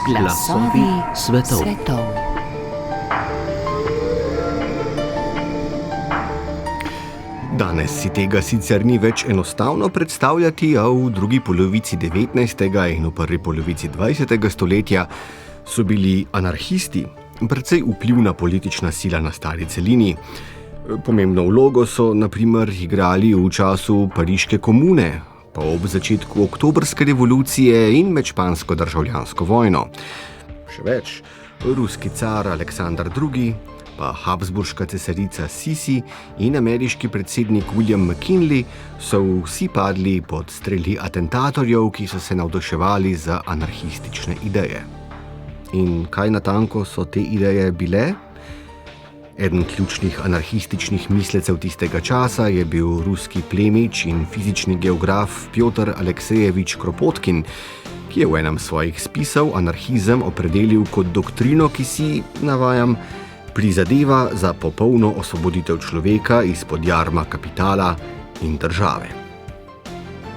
Glasovi svetov. Danes si tega sicer ni več enostavno predstavljati, a v drugi polovici 19. in v prvi polovici 20. stoletja so bili anarhisti precej vplivna politična sila na stari celini. Pomembno vlogo so na primer igrali v času Pariške komune, pa ob začetku oktobrske revolucije in med špansko državljansko vojno. Še več, ruski car Aleksandar II., pa habsburška cesarica Sisi in ameriški predsednik William McKinley so vsi padli pod streli atentatorjev, ki so se navduševali za anarhistične ideje. In kaj natanko so te ideje bile? Eden ključnih anarhističnih mislecev tistega časa je bil ruski plemič in fizični geograf Pjotr Aleksejevič Kropotkin, ki je v enem svojih spisov anarhizem opredelil kot doktrino, ki si, navajam, prizadeva za popolno osvoboditev človeka izpod jarma kapitala in države.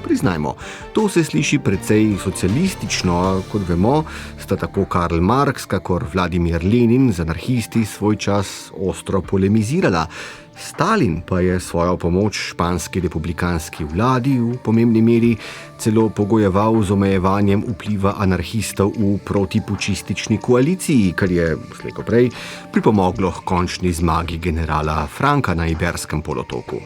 Priznajmo, to se sliši precej socialistično, a kot vemo, sta tako Karl Marx kakor Vladimir Lenin z anarhisti svoj čas ostro polemizirala. Stalin pa je svojo pomoč španski republikanski vladi v pomembni meri celo pogojeval z omejevanjem vpliva anarhistov v protipučistični koaliciji, kar je slej ko prej pripomoglo k končni zmagi generala Franka na Iberskem polotoku.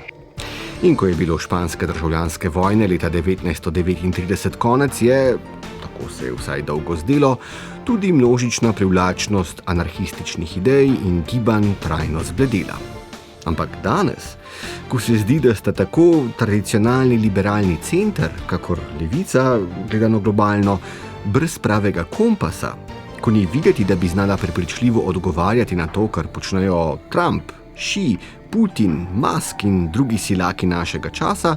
In ko je bilo španske državljanske vojne leta 1939 konec, je, tako se je vsaj dolgo zdelo, tudi množična privlačnost anarhističnih idej in gibanj trajno zbledela. Ampak danes, ko se zdi, da sta tako tradicionalni liberalni center, kakor levica, gledano globalno, brez pravega kompasa, ko ni videti, da bi znala prepričljivo odgovarjati na to, kar počnejo Trump, Xi, Putin, Musk in drugi silaki našega časa,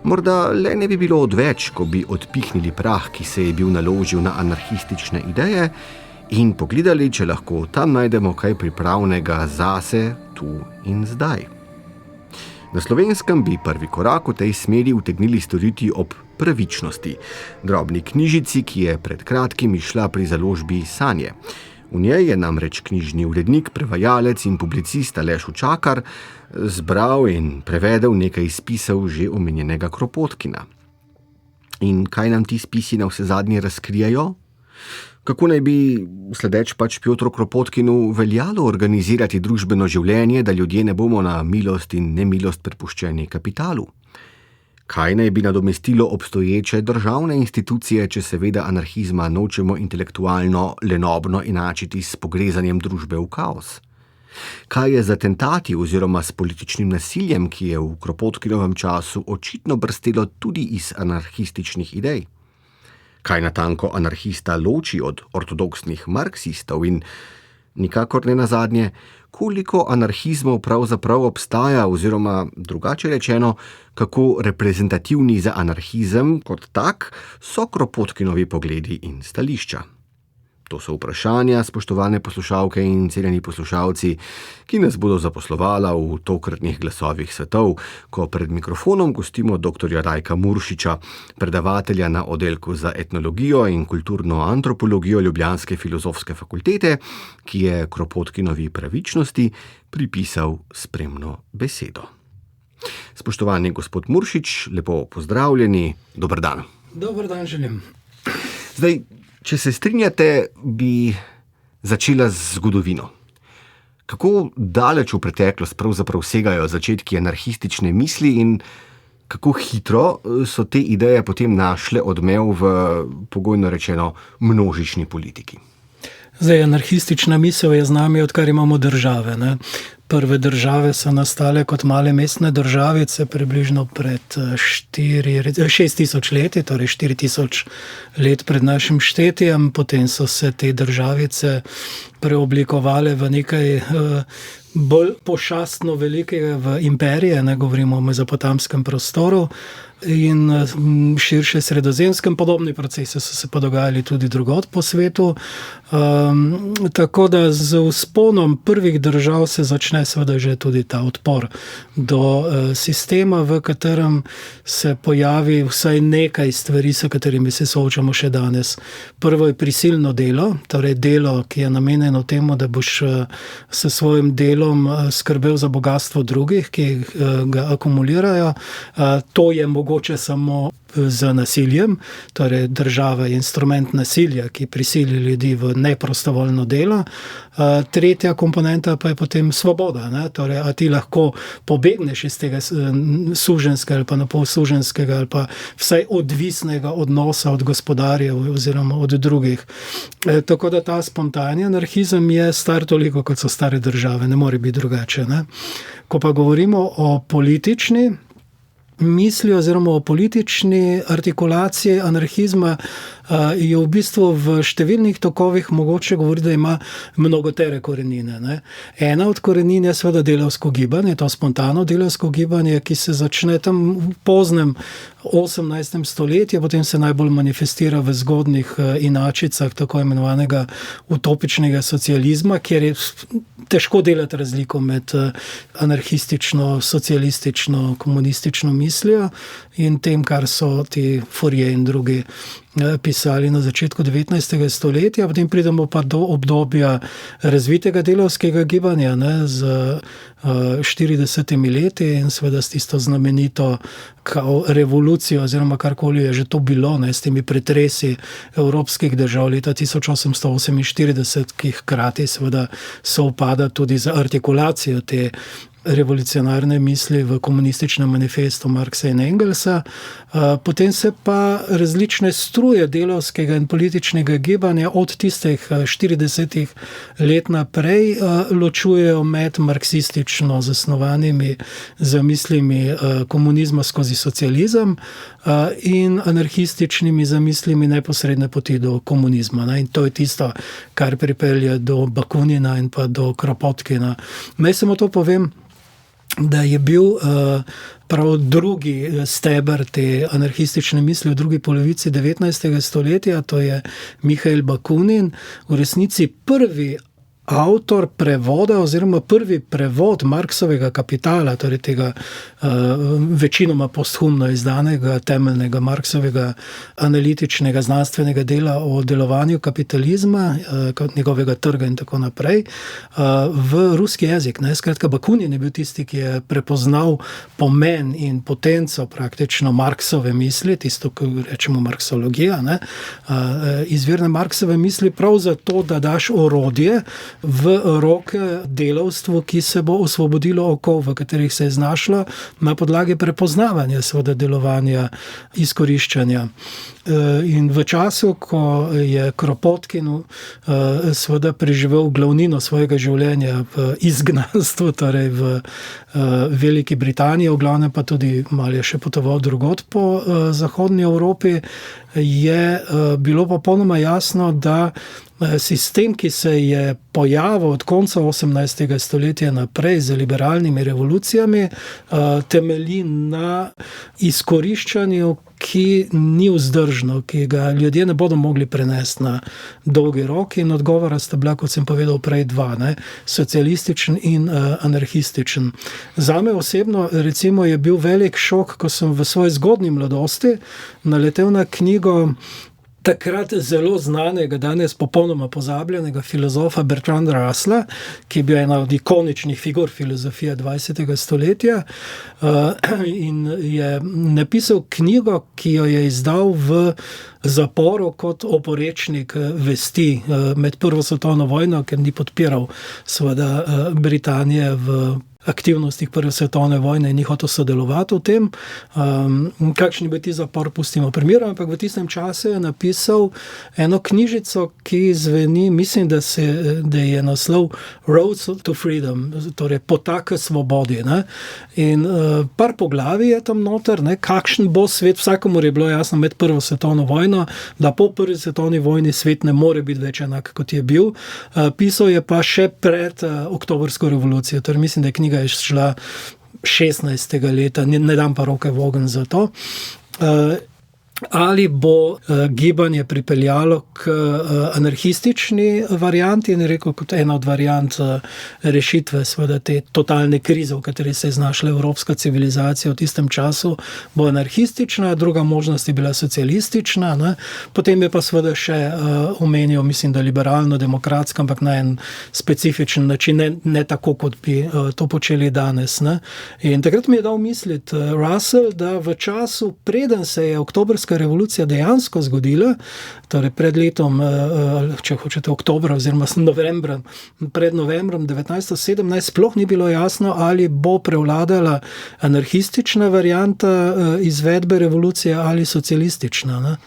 morda le ne bi bilo odveč, ko bi odpihnili prah, ki se je bil naložil na anarhistične ideje, in pogledali, če lahko tam najdemo kaj pripravnega zase, tu in zdaj. Na Slovenskem bi prvi korak v tej smeri utegnili storiti ob Pravičnosti, drobni knjižici, ki je pred kratkim izšla pri založbi Sanje. V njej je namreč knjižni urednik, prevajalec in publicist Aleš Učakar zbral in prevedel nekaj spisov že omenjenega Kropotkina. In kaj nam ti spisi na vsezadnje razkrijajo? Kako naj bi, sledeč Pjotru Kropotkinu, veljalo organizirati družbeno življenje, da ljudje ne bomo na milost in nemilost prepuščeni kapitalu? Kaj naj bi nadomestilo obstoječe državne institucije, če seveda anarhizma nočemo intelektualno lenobno enačiti s pogrezanjem družbe v kaos? Kaj je z atentati oziroma s političnim nasiljem, ki je v Kropotkinovem času očitno brstelo tudi iz anarhističnih idej? Kaj natanko anarhista loči od ortodoksnih marksistov in, nikakor ne nazadnje, koliko anarhizmov pravzaprav obstaja oziroma, drugače rečeno, kako reprezentativni za anarhizem kot tak so Kropotkinovi pogledi in stališča. To so vprašanja, spoštovane poslušalke in cenjeni poslušalci, ki nas bodo zaposlovala v tokratnih glasovih svetov, ko pred mikrofonom gostimo dr. Rajka Muršiča, predavatelja na oddelku za etnologijo in kulturno antropologijo Ljubljanske filozofske fakultete, ki je Kropotkinovi Pravičnosti pripisal spremno besedo. Spoštovani gospod Muršič, lepo pozdravljeni, dober dan. Dober dan želim. Zdaj, če se strinjate, bi začela z zgodovino. Kako daleč v preteklost pravzaprav segajo začetki anarhistične misli in kako hitro so te ideje potem našle odmev v, pogojno rečeno, množični politiki? Zdaj, anarhistična misel je z nami, odkar imamo države, ne? Prve države so nastale kot male mestne državice približno pred 6000 leti, torej 4000 let pred našim štetjem. Potem so se te državice preoblikovale v nekaj bolj pošastno velikega, v imperije, ne govorimo o mezopotamskem prostoru, in širše sredozemskem. Podobni procesi so se pa dogajali tudi drugod po svetu. Tako da z vzponom prvih držav se začne seveda že tudi ta odpor do sistema, v katerem se pojavi vsaj nekaj stvari, s katerimi se soočamo še danes. Prvo je prisilno delo, torej delo, ki je namenjeno temu, da boš s svojim delom skrbel za bogatstvo drugih, ki ga akumulirajo. To je mogoče samo z nasiljem, torej država je instrument nasilja, ki prisili ljudi v neprostovoljno delo. Tretja komponenta pa je potem svoboda, ne? Torej, a ti lahko pobegneš iz tega suženjskega ali pa napolsuženjskega ali pa vsaj odvisnega odnosa od gospodarjev oziroma od drugih. Tako da ta spontani anarhizem je star toliko, kot so stare države, ne more biti drugače, ne? Ko pa govorimo o politični misli oziroma o politični artikulaciji anarhizma, je v bistvu v številnih tokovih mogoče govoriti, da ima mnogotere korenine, ne. Ena od korenin je seveda delavsko gibanje, to spontano delavsko gibanje, ki se začne tam v poznem 18. stoletju, potem se najbolj manifestira v zgodnjih inačicah tako imenovanega utopičnega socializma, kjer je težko delati razliko med anarhistično, socialistično, komunistično mislijo in tem, kar so ti Fourier in drugi pisali na začetku 19. stoletja. Potem pridemo pa do obdobja razvitega delavskega gibanja, ne, z 40 leti in seveda s tisto znamenito revolucijo oziroma karkoli je že to bilo, ne, s temi pretresi evropskih držav leta 1848, ki hkrati seveda sovpada tudi z artikulacijo te revolucionarne misli v komunističnem manifestu Marxa in Engelsa. Potem se pa različne struje delavskega in političnega gibanja od tistih 40 let naprej ločujejo med marksistično zasnovanimi zamislimi komunizma skozi socializem in anarhističnimi zamislimi neposredne poti do komunizma. In to je tisto, kar pripelje do Bakunina in pa do Kropotkina. Naj samo to povem, da je bil prav drugi steber te anarhistične misli v drugi polovici 19. stoletja, to je Mihail Bakunin, v resnici prvi avtor prevoda oziroma prvi prevod Marksovega Kapitala, torej tega večinoma posthumno izdanega temeljnega Marksovega analitičnega znanstvenega dela o delovanju kapitalizma, njegovega trga in tako naprej, v ruski jezik. Skratka, Bakunin je bil tisti, ki je prepoznal pomen in potenco praktično Marksove misli, tisto, ko rečemo marksologija, izvirne Marksove misli, prav zato, da daš orodje v roke delavstvu, ki se bo osvobodilo okov, v katerih se je znašlo, na podlagi prepoznavanja seveda delovanja izkoriščanja. In v času, ko je Kropotkin seveda preživel glavnino svojega življenja v izgnanstvu, torej v Veliki Britaniji, v glavnem pa tudi malo je še potoval drugod po zahodni Evropi, je bilo popolnoma jasno, da sistem, ki se je pojavil od konca 18. stoletja naprej z liberalnimi revolucijami, temelji na izkoriščanju, ki ni vzdržno, ki ga ljudje ne bodo mogli prenesti na dolgi rok, in odgovora sta bila, kot sem povedal prej, dva, socialističen in anarhističen. Zame osebno recimo je bil velik šok, ko sem v svoji zgodnji mladosti naletel na knjigo takrat zelo znanega, danes popolnoma pozabljenega filozofa Bertranda Russella, ki je bil ena od ikoničnih figur filozofije 20. stoletja, in je napisal knjigo, ki jo je izdal v zaporu kot oporečnik vesti med Prvo svetovno vojno, ker ni podpiral seveda Britanije v aktivnostih Prve svetovne vojne in ni hotel sodelovati v tem. Kakšen je bil ti zapor, pustimo primer, ampak v tistem času je napisal eno knjižico, ki zveni, mislim, da je naslov Road to Freedom, torej Pot k svobodi. Ne? In par poglavij je tam noter, ne? Kakšen bo svet, vsakomur je bilo jasno med Prvo svetovno vojno, da po Prvi svetovni vojni svet ne more biti več enak, kot je bil. Pisal je pa še pred oktobrsko revolucijo, torej mislim, da je knjiga je šla 16. leta, ne dam pa roke v ogenj za to. Ali bo gibanje pripeljalo k anarhistični varianti, in je rekel, kot ena od variant rešitve seveda te totalne krize, v kateri se je znašla evropska civilizacija v tistem času, bo anarhistična, druga možnost je bila socialistična, ne? Potem je pa seveda še omenil, mislim, da liberalno-demokratska, ampak na en specifičen način, ne tako, kot bi to počeli danes. Ne? In takrat mi je dal misliti Russell, da v času, preden se je oktobrska revolucija dejansko zgodila, torej pred letom, če hočete, oktobra oziroma novembra, pred novembrom 1917, sploh ni bilo jasno, ali bo prevladala anarhistična varianta izvedbe revolucije ali socialistična. Ne?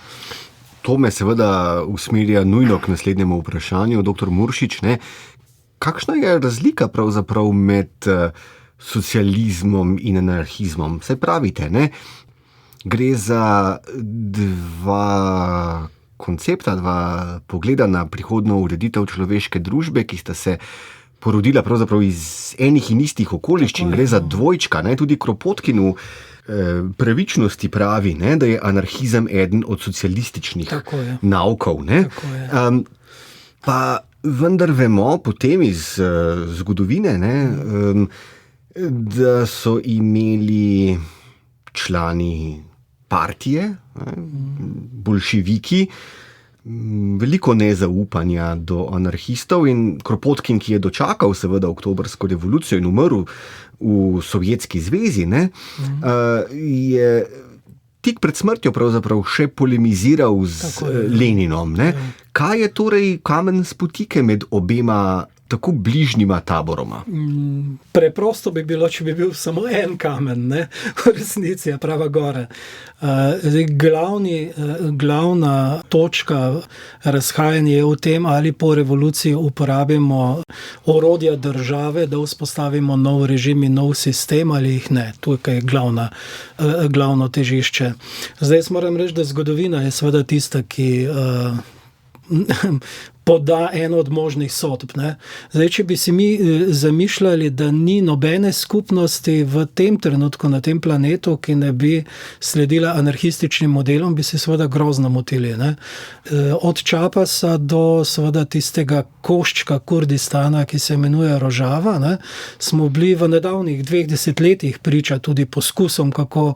To me seveda usmerja nujno k naslednjemu vprašanju, dr. Muršič. Ne? Kakšna je razlika pravzaprav med socializmom in anarhizmom? Saj pravite, ne? Gre za dva koncepta, dva pogleda na prihodno ureditev človeške družbe, ki sta se porodila pravzaprav iz enih in istih okoliščin. Gre za dvojčka, ne? Tudi Kropotkinu pravičnosti pravi, ne? Da je anarhizem eden od socialističnih naukov. Ne? Pa vendar vemo potem iz zgodovine, ne? Da so imeli člani partije, bolševiki, veliko nezaupanja do anarhistov, in Kropotkin, ki je dočakal seveda oktobrsko revolucijo in umrl v Sovjetski zvezi, ne, je tik pred smrtjo pravzaprav še polemiziral z Leninom. Ne. Kaj je torej kamen spotike med obema tako bližnjima taboroma? Preprosto bi bilo, če bi bil samo en kamen, ne? V resnici je prava gora. Glavna točka razhajanja je v tem, ali po revoluciji uporabimo orodja države, da vzpostavimo nov režim in nov sistem, ali jih ne. Tukaj je glavno težišče. Zdaj moram reči, da zgodovina je seveda tista, ki poda eno od možnih sodb. Ne? Zdaj, če bi si mi zamišljali, da ni nobene skupnosti v tem trenutku na tem planetu, ki ne bi sledila anarhističnim modelom, bi se seveda grozno motili. Ne? Od Čapasa do seveda tistega koščka Kurdistana, ki se imenuje Rožava, ne? Smo bili v nedavnih 2 desetletjih priča tudi poskusom, kako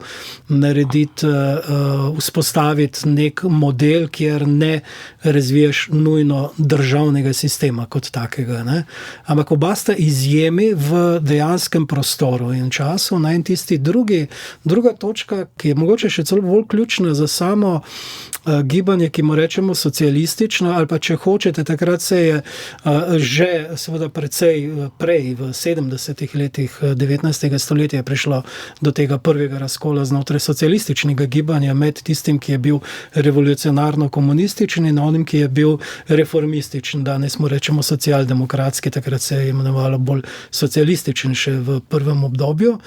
narediti, vzpostaviti nek model, kjer ne razviješ nujno državnega sistema kot takega. Ne? Ampak oba sta izjemi v dejanskem prostoru in času. In tisti druga točka, ki je mogoče še celo bolj ključna za samo gibanje, ki mu rečemo socialistično, ali pa če hočete, takrat se je že seveda precej prej, v 70. letih 19. stoletja prišlo do tega prvega razkola znotraj socialističnega gibanja med tistim, ki je bil revolucionarno-komunističen in onim, ki je bil reformističen. Danes mu rečemo socialdemokratski, takrat se je imenovalo bolj socialističen še v prvem obdobju.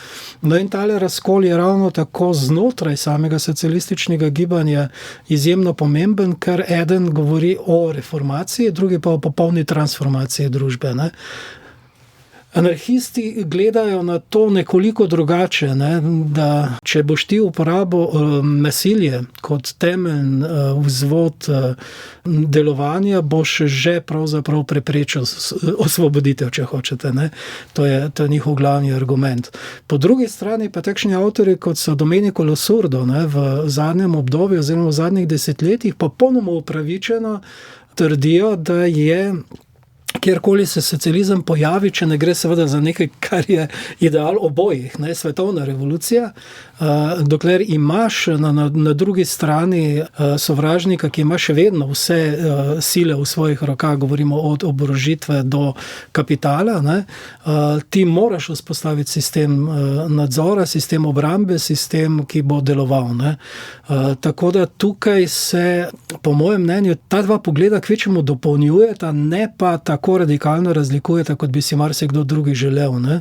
No in tale razkol je ravno tako znotraj samega socialističnega gibanja izjemno pomemben, ker eden govori o reformaciji, drugi pa o popolni transformaciji družbe. Ne? Anarhisti gledajo na to nekoliko drugače, ne? Da če boš ti uporabil nasilje kot temeljni vzvod delovanja, boš že pravzaprav preprečil osvoboditev, če hočete. Ne? To je njihov glavni argument. Po drugi strani pa takšni avtorji, kot so Domenico Losurdo, ne? V zadnjem obdobju oziroma v zadnjih desetletjih popolnoma upravičeno trdijo, da je kjerkoli se socializem pojavi, če ne gre seveda za nekaj, kar je ideal obojih, ne, svetovna revolucija, dokler imaš na drugi strani sovražnika, ki ima še vedno vse sile v svojih rokah, govorimo od oborožitve do kapitala, ne, ti moraš vzpostaviti sistem nadzora, sistem obrambe, sistem, ki bo deloval. Ne. Tako da tukaj se, po mojem mnenju, ta dva pogleda kvečemu dopolnjujeta, ne pa tako radikalno razlikujeta, kot bi si marsikdo drugi želel. Ne.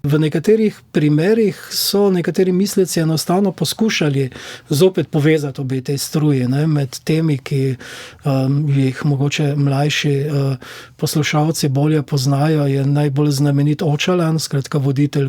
V nekaterih primerih so nekateri misleci enostavno poskušali zopet povezati obe tej struji, ne, med temi, ki jih mogoče mlajši poslušalci bolje poznajo, je najbolj znamenit Öcalan, skratka voditelj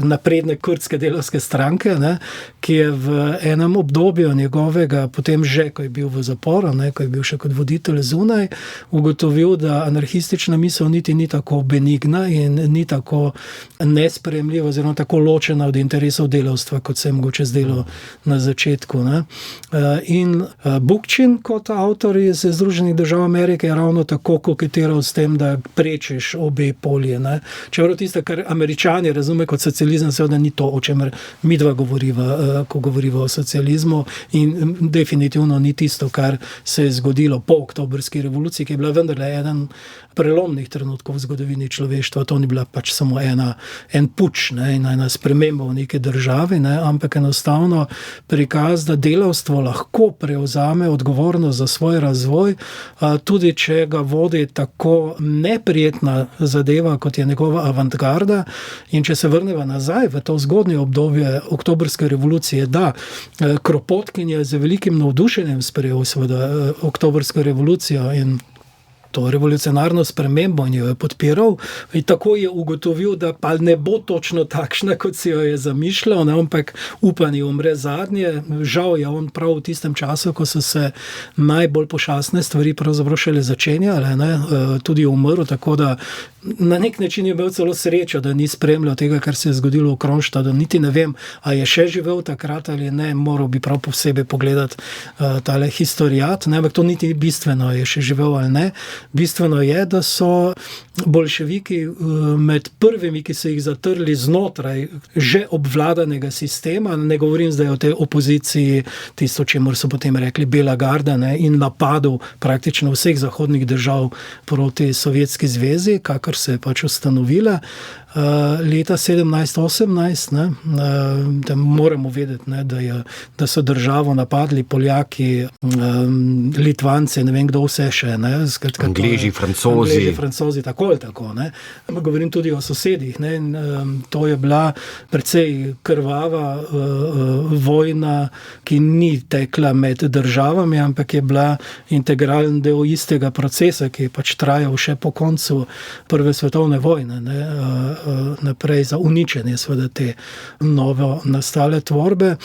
napredne kurdske delavske stranke, ne, ki je v enem obdobju njegovega, potem že, ko je bil v zaporu, ne, ko je bil še kot voditelj zunaj, ugotovil, da anarhistična misel niti ni tako benigna in ni tako nesprejemljiva oziroma tako ločena od interesov delavstva, kot se je mogoče zdelo na začetku. Ne. In Bookchin kot avtor iz Združenih držav Amerike je ravno tako koketiral s tem, da prečiš obe polje. Ne. Čeprav tisto, kar Američani razume kot socializem, seveda ni to, o čemer midva govoriva, ko govoriva o socializmu, in definitivno ni tisto, kar se je zgodilo po oktobrski revoluciji, ki je bila vendarle eden prelomnih trenutkov v zgodovini človeštva. To ni bila pač samo en puč, ne, in ena sprememba v neki državi, ne, ampak enostavno prikaz, da delavstvo lahko prevzame odgovornost za svoj razvoj, tudi če ga vodi tako neprijetna zadeva, kot je njegova avantgarda. In če se vrneva nazaj v to zgodnje obdobje oktobrske revolucije, da Kropotkin je z velikim navdušenjem sprejel seveda oktobrsko revolucijo in to revolucionarno spremembo in jo je podpiral, in tako je ugotovil, da pa ne bo točno takšna, kot si jo je zamišljal, ne, ampak upanje umre zadnje. Žal je on prav v tistem času, ko so se najbolj pošastne stvari pravzaprav šele začenjale, ne, tudi umrl, tako da na nek način je imel celo srečo, da ni spremljal tega, kar se je zgodilo v Kronštadu. Niti ne vem, a je še živel takrat ali ne, moral bi prav posebej pogledati tale historiat, ne, ampak to niti bistveno, je še živel ali ne. Bistveno je, da so boljševiki med prvimi, ki so jih zatrli znotraj že obvladanega sistema, ne govorim zdaj o tej opoziciji, tisto, čemur so potem rekli Bela garda, ne, in napadu praktično vseh zahodnih držav proti Sovjetski zvezi, kakor se je pač ustanovila leta 1718, ne, da moramo vedeti, ne, da so državo napadli Poljaki, Litvanci, ne vem kdo vse še, ne, skratka, Angleži, Francozi, tako ali tako, ne. Govorim tudi o sosedih, ne, in to je bila precej krvava vojna, ki ni tekla med državami, ampak je bila integralen del istega procesa, ki je pač trajal še po koncu Prve svetovne vojne, ne, naprej za uničenje seveda te novo nastale tvorbe.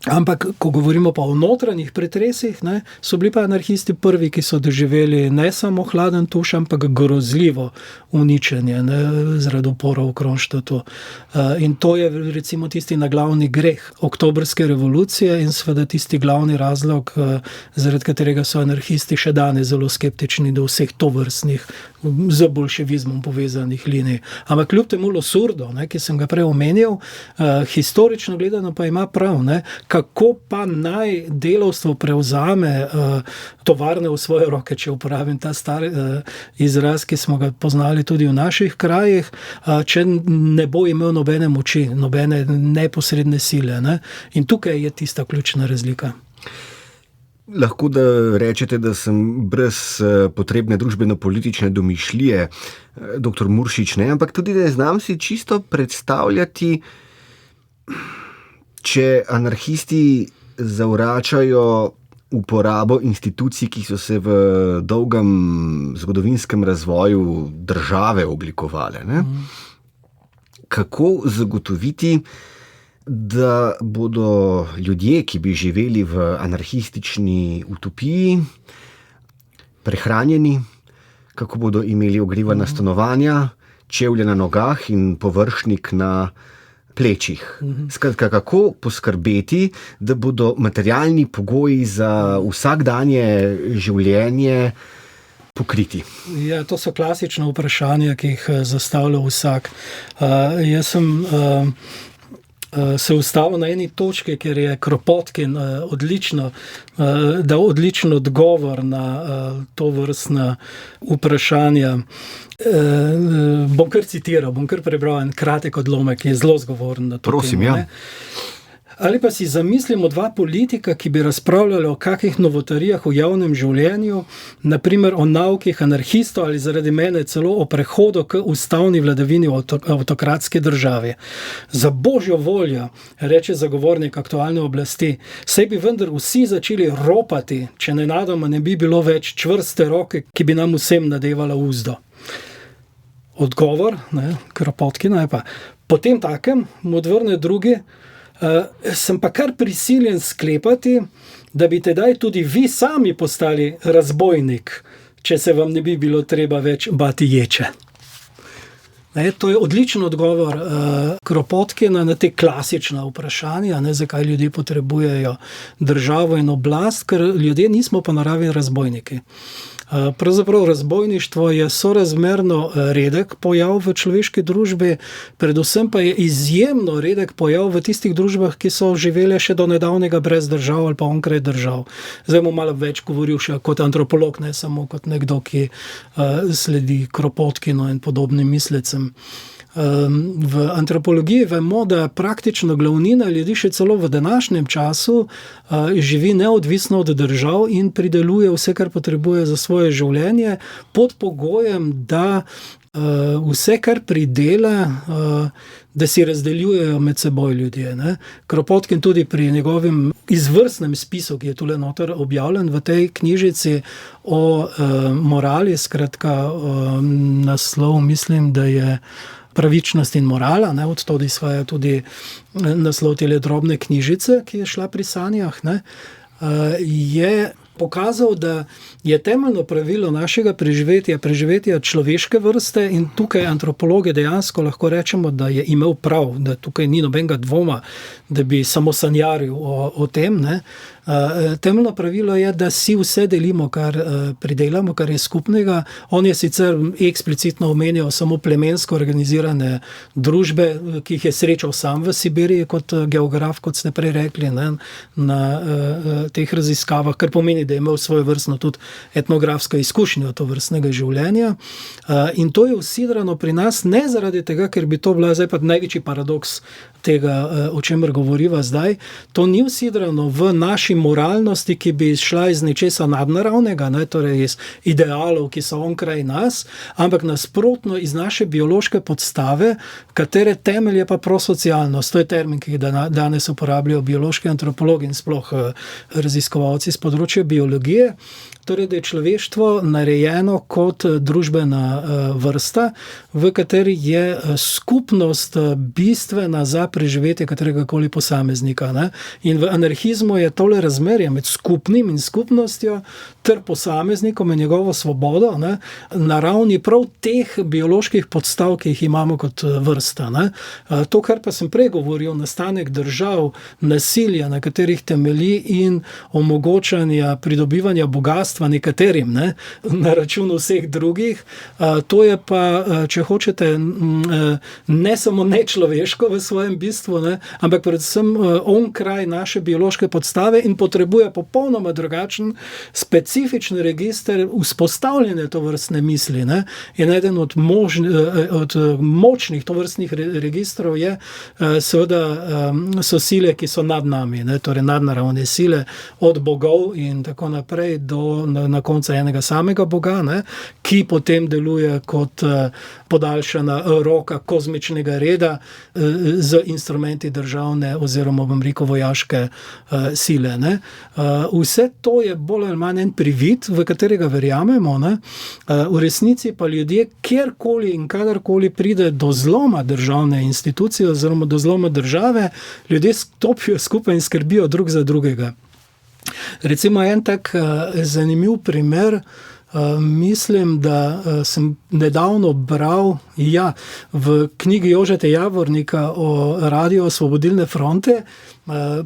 Ampak, ko govorimo pa o notranjih pretresih, ne, so bili pa anarhisti prvi, ki so doživeli ne samo hladen tuš, ampak grozljivo uničenje, ne, zaradi upora v Kronštatu. In to je recimo tisti naglavni greh oktobrske revolucije in seveda tisti glavni razlog, zaradi katerega so anarhisti še danes zelo skeptični do vseh tovrstnih z bolševizmom povezanih linij. Ampak kljub temu Losurdo, ne, ki sem ga prej omenil, historično gledano pa ima prav, ne, kako pa naj delavstvo prevzame tovarne v svoje roke, če uporabim ta star izraz, ki smo ga poznali tudi v naših krajih, če ne bo imel nobene moči, nobene neposredne sile, ne. In tukaj je tista ključna razlika. Lahko da rečete, da sem brez potrebne družbeno-politične domišljije, dr. Muršič, ne, ampak tudi ne znam si čisto predstavljati, če anarhisti zavračajo uporabo institucij, ki so se v dolgem zgodovinskem razvoju države oblikovale, ne? Kako zagotoviti, da bodo ljudje, ki bi živeli v anarhistični utopiji, prehranjeni, kako bodo imeli ogrevana stanovanja, čevlje na nogah in površnik na plečih. Skratka, kako poskrbeti, da bodo materialni pogoji za vsakdanje življenje pokriti? Ja, to so klasična vprašanja, ki jih zastavlja vsak. Jaz sem se ustavil na eni točki, ker je Kropotkin dal odličen odgovor na to vrstna vprašanja. Bom kar citiral, bom kar prebral en kratek odlomek, ki je zelo zgovoren na to temo. Prosim, ja. Ali pa si zamislimo dva politika, ki bi razpravljali o kakih novotarijah v javnem življenju, naprimer o naukih anarhistov ali zaradi mene celo o prehodu k ustavni vladavini v avtokratski državi. Za božjo voljo, reče zagovornik aktualne oblasti, saj bi vendar vsi začeli ropati, če nenadoma ne bi bilo več čvrste roke, ki bi nam vsem nadevala uzdo. Odgovor, Kropotkina je pa, potem takem mu odvrne drugi, sem pa kar prisiljen sklepati, da bi tedaj tudi vi sami postali razbojnik, če se vam ne bi bilo treba več bati ječe. To je odličen odgovor Kropotkina na te klasična vprašanja, zakaj ljudje potrebujejo državo in oblast, ker ljudje nismo po naravi razbojniki. Pravzaprav razbojništvo je sorazmerno redek pojav v človeški družbi, predvsem pa je izjemno redek pojav v tistih družbah, ki so živele še do nedavnega brez držav ali pa onkraj držav. Zdaj bom malo več govoril še kot antropolog, ne samo kot nekdo, ki sledi Kropotkinu in podobnim mislecem. V antropologiji vemo, da praktično glavnina ljudi še celo v današnjem času živi neodvisno od držav in prideluje vse, kar potrebuje za svoje življenje, pod pogojem, da vse, kar pridela, da si razdeljujejo med seboj ljudje. Kropotkin tudi pri njegovem izvrstnem spisu, ki je tule noter objavljen v tej knjižici o morali, skratka naslov mislim, da je Pravičnost in morala, od tod izhaja tudi naslov tele drobne knjižice, ki je šla pri sanjah, je pokazal, da je temeljno pravilo našega preživetja človeške vrste in tukaj antropologe dejansko lahko rečemo, da je imel prav, da tukaj ni nobenega dvoma, da bi samo sanjaril o tem. Temeljno pravilo je, da si vse delimo, kar pridelamo, kar je skupnega. On je sicer eksplicitno omenjal samo plemensko organizirane družbe, ki jih je srečal sam v Sibiriji kot geograf, kot ste prej rekli, na teh raziskavah, kar pomeni, da je imel svoje vrstno tudi etnografsko izkušnjo tovrstnega življenja. In to je usidrano pri nas ne zaradi tega, ker bi to bila zdaj pa največji paradoks tega, o čemer govoriva zdaj. To ni usidrano v naši moralnosti, ki bi šla iz nečesa nadnaravnega, torej iz idealov, ki so onkraj nas, ampak nasprotno iz naše biološke podstave, katere temelj je pa prosocialnost. To je termin, ki ga danes uporabljajo biološki antropologi in sploh raziskovalci z področja biologije. Torej, da je človeštvo narejeno kot družbena vrsta, v kateri je skupnost bistvena za preživetje kateregakoli posameznika. In v anarhizmu je tole razmerje med skupnim in skupnostjo ter posameznikom in njegovo svobodo na ravni prav teh bioloških podstav, ki jih imamo kot vrsta. To, kar pa sem prej govoril, nastanek držav, nasilja, na katerih temelji in omogočanja pridobivanja bogatstva nekaterim, na račun vseh drugih, to je pa, če hočete, ne samo nečloveško v svojem bistvu, ampak predvsem onkraj naše biološke podstave in potrebuje popolnoma drugačen, specifičen register vzpostavljanja tovrstne misli. In eden od močnih tovrstnih registrov je seveda so sile, ki so nad nami, torej nadnaravne sile, od bogov in tako naprej do na koncu enega samega Boga, ki potem deluje kot podaljšana roka kozmičnega reda z instrumenti državne oziroma, bom rekel, vojaške sile. Vse to je bolj ali manj en privid, v katerega verjamemo. V resnici pa ljudje, kjerkoli in kadarkoli pride do zloma državne institucije oziroma do zloma države, ljudje stopijo skupaj in skrbijo drug za drugega. Recimo en tak zanimiv primer Mislim, da sem nedavno bral v knjigi Jožeta Javornika o Radiu Osvobodilne fronte,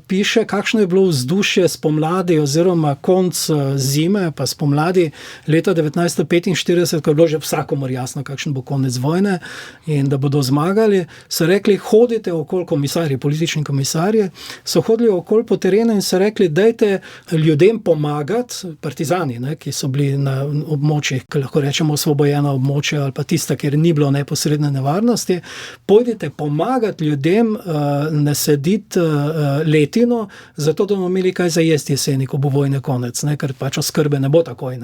piše, kakšno je bilo vzdušje spomladi oziroma konc zime, pa spomladi leta 1945, ko je bilo že vsakomur jasno, kakšen bo konec vojne in da bodo zmagali, so rekli, hodite okoli komisarji, politični komisarji, so hodili okoli po terenu in so rekli, dajte ljudem pomagati, partizani, ki so bili na območjih, ki lahko rečemo osvobojena območja ali pa tista, kjer ni bilo neposredne nevarnosti, pojdite pomagati ljudem nasaditi letino, zato da bomo imeli kaj za jesti jeseni, ko bo vojne konec, ker pač oskrbe ne bo takoj.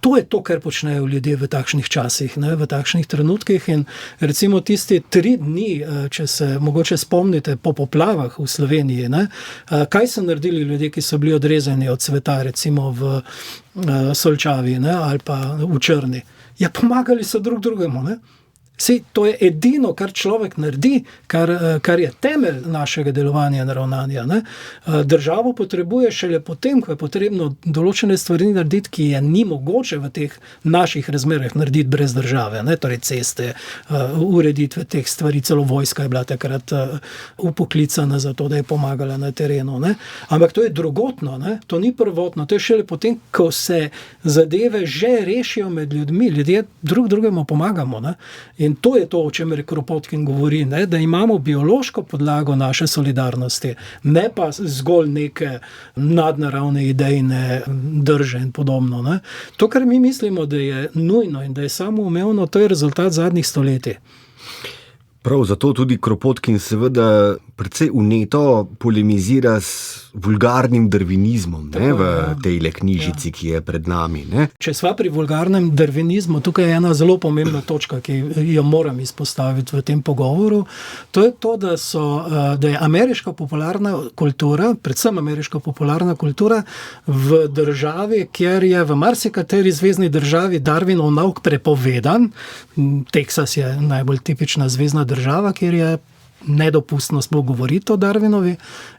To je to, kar počnejo ljudje v takšnih časih, v takšnih trenutkih in recimo tisti 3 dni, če se mogoče spomnite po poplavah v Sloveniji, kaj so naredili ljudje, ki so bili odrezani od sveta, recimo v Solčavi ali pa v Črni. Ja, pomagali so drug drugemu, Sej, to je edino, kar človek naredi, kar je temelj našega delovanja in ravnanja. Državo potrebuje šele potem, ko je potrebno določene stvari narediti, ki je ni mogoče v teh naših razmerah narediti brez države. Torej ceste, ureditve teh stvari, celo vojska je bila takrat upoklicana za to, da je pomagala na terenu. Ampak to je drugotno, to ni prvotno, to je šele potem, ko se zadeve že rešijo med ljudmi, ljudje drug drugemu pomagamo. In to je to, o čemer Kropotkin govori, da imamo biološko podlago naše solidarnosti, ne pa zgolj neke nadnaravne idejne drže in podobno. To, kar mi mislimo, da je nujno in da je samoumevno, to je rezultat zadnjih stoletij. Prav zato tudi Kropotkin seveda precej vneto polemizira s vulgarnim darvinizmom v tejle knjižici, ki je pred nami. Če sva pri vulgarnem darvinizmu, tukaj je ena zelo pomembna točka, ki jo moram izpostaviti v tem pogovoru. To je to, da je ameriška popularna kultura, predvsem ameriška popularna kultura v državi, kjer je v marsikateri zvezni državi Darwinov nauk prepovedan. Teksas je najbolj tipična zvezna država, kjer je nedopustno sploh govoriti o Darwinovi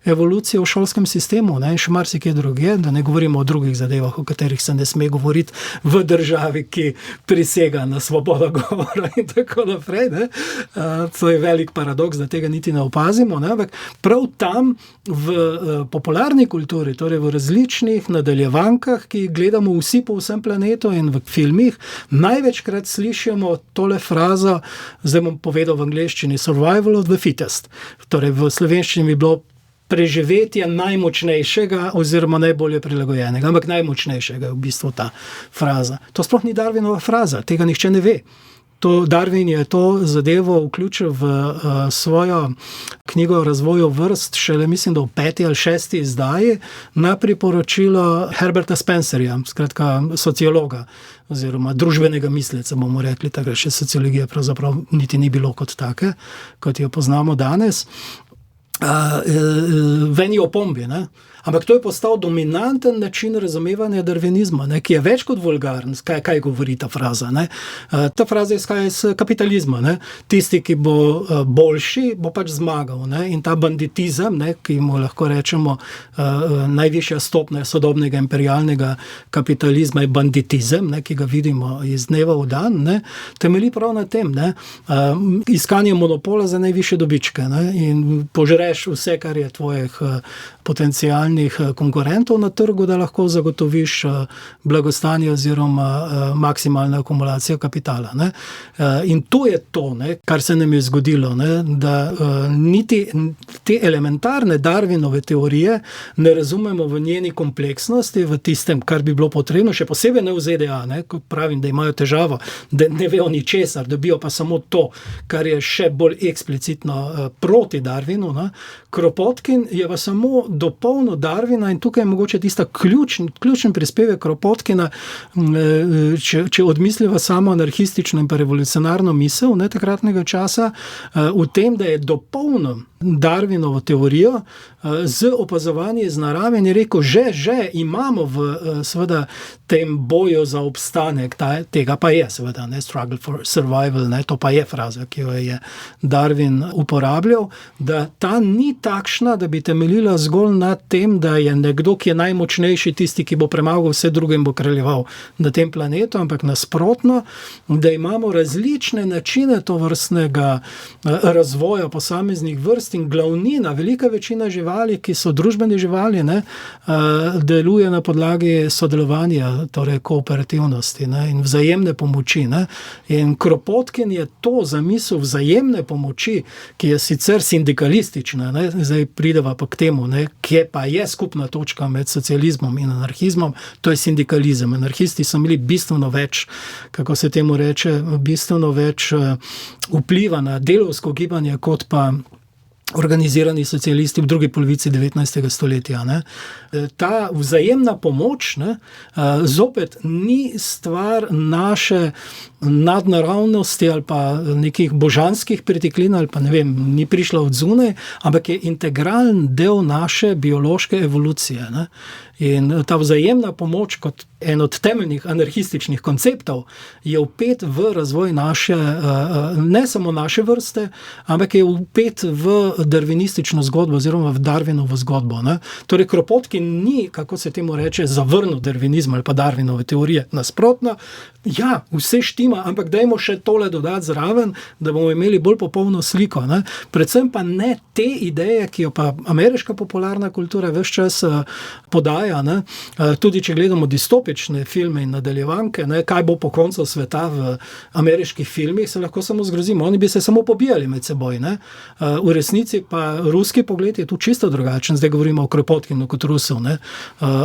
evoluciji v šolskem sistemu, in še marsikje drugje, da ne govorimo o drugih zadevah, o katerih se ne sme govoriti v državi, ki prisega na svobodo govora in tako naprej. To je velik paradoks, da tega niti ne opazimo, ampak prav tam v popularni kulturi, torej v različnih nadaljevankah, ki jih gledamo vsi po vsem planetu in v filmih, največkrat slišimo tole frazo, zdaj bom povedal v angleščini, survival of the fittest. Torej v slovenščini bi bilo preživetje najmočnejšega oziroma najbolje prilagojenega, ampak najmočnejšega je v bistvu ta fraza. To sploh ni Darwinova fraza, tega nihče ne ve. Darwin je to zadevo vključil v svojo knjigo o razvoju vrst, šele mislim, da v 5. ali 6. izdaji, na priporočilo Herberta Spencerja, skratka sociologa oziroma družbenega misleca, bomo rekli, takrat še sociologije pravzaprav niti ni bilo kot take, kot jo poznamo danes. V eni opombi, Ampak to je postal dominanten način razumevanja darvinizma, ki je več kot vulgaren. Kaj govori ta fraza? Ta fraza izhaja iz kapitalizma. Tisti, ki bo boljši, bo pač zmagal. In ta banditizem, ki mu lahko rečemo najvišja stopnja sodobnega imperialnega kapitalizma, je banditizem, ki ga vidimo iz dneva v dan, temelji prav na tem. Iskanje monopola za najvišje dobičke. In požreš vse, kar je tvojih potencialnih konkurentov na trgu, da lahko zagotoviš blagostanje oziroma maksimalna akumulacija kapitala. In to je to, kar se nam je zgodilo, da niti te elementarne Darwinove teorije ne razumemo v njeni kompleksnosti, v tistem, kar bi bilo potrebno, še posebej ne v ZDA, kot pravim, da imajo težavo, da ne vejo ničesar, dobijo pa samo to, kar je še bolj eksplicitno proti Darwinu. Kropotkin je pa samo dopolnil Darwina in tukaj je mogoče tista ključen prispevek Kropotkina, če odmisliva samo anarhistično in pa revolucionarno misel takratnega časa, v tem, da je dopolnil Darwin Darwinovo teorijo z opazovanji iz narave in je rekel, že imamo v seveda tem boju za obstanek, tega pa je seveda, ne, struggle for survival, ne, to pa je fraza, ki jo je Darwin uporabljal, da ta ni takšna, da bi temeljila zgolj na tem, da je nekdo, ki je najmočnejši, tisti, ki bo premagal vse druge in bo kraljeval na tem planetu, ampak nasprotno, da imamo različne načine tovrstnega razvoja posameznih vrst in glavnina, velika večina živali, ki so družbene živali, ne, deluje na podlagi sodelovanja, torej kooperativnosti, ne, in vzajemne pomoči. Ne. In Kropotkin je to zamisel vzajemne pomoči, ki je sicer sindikalistična, ne, zdaj prideva pa k temu, ne, kje pa je skupna točka med socializmom in anarhizmom, to je sindikalizem. Anarhisti so imeli bistveno več, kako se temu reče, bistveno več vpliva na delavsko gibanje, kot pa organizirani socialisti v drugi polovici 19. stoletja. Ne. Ta vzajemna pomoč, ne, zopet ni stvar naše nadnaravnosti ali pa nekih božanskih pritiklin ali pa ne vem, ni prišla od zunaj, ampak je integralen del naše biološke evolucije. Ne. In ta vzajemna pomoč kot en od temeljnih anarhističnih konceptov je vpet v razvoj naše, ne samo naše vrste, ampak je vpet v darwinistično zgodbo oziroma v Darwinovo zgodbo. Ne. Torej Kropotkin ni, kako se temu reče, zavrnil darwinizma ali pa Darwinove teorije. Nasprotno, ja, vse štima, ampak dajmo še tole dodati zraven, da bomo imeli bolj popolno sliko. Ne. Predvsem pa ne te ideje, ki jo pa ameriška popularna kultura ves čas podaja. Ne. Tudi če gledamo distopične filme in nadaljevanke, ne, kaj bo po koncu sveta v ameriških filmih, se lahko samo zgrozimo. Oni bi se samo pobijali med seboj. Ne. V resnici pa ruski pogled je tu čisto drugačen. Zdaj govorimo o Kropotkinu kot Rusov. Ne.